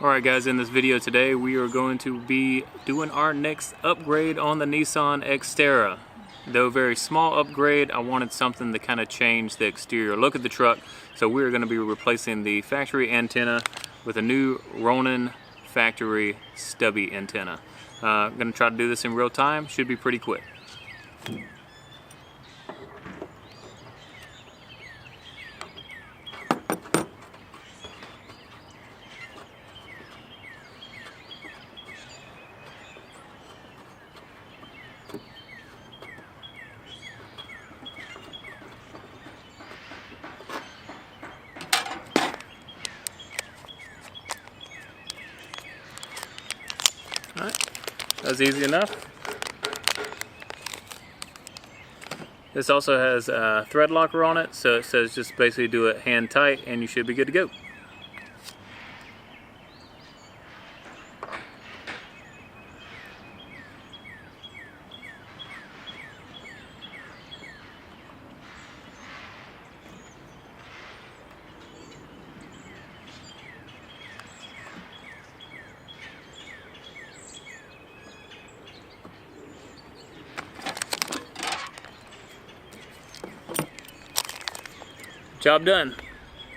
Alright guys, in this video today we are going to be doing our next upgrade on the Nissan Xterra. Though very small upgrade, I wanted something to kind of change the exterior look of the truck. So we're going to be replacing the factory antenna with a new Ronin Factory stubby antenna. I'm going to try to do this in real time, should be pretty quick. Alright, that's easy enough. This also has a thread locker on it, so it says just basically do it hand tight and you should be good to go. Job done.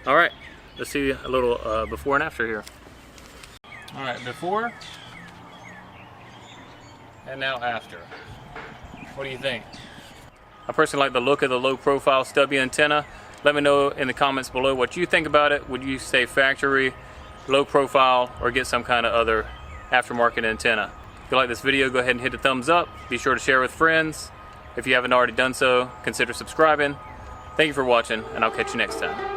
All right, let's see a little before and after here. All right, before and now after. What do you think? I personally like the look of the low profile stubby antenna. Let me know in the comments below what you think about it. Would you say factory, low profile, or get some kind of other aftermarket antenna? If you like this video, go ahead and hit a thumbs up. Be sure to share with friends. If you haven't already done so, consider subscribing. Thank you for watching, and I'll catch you next time.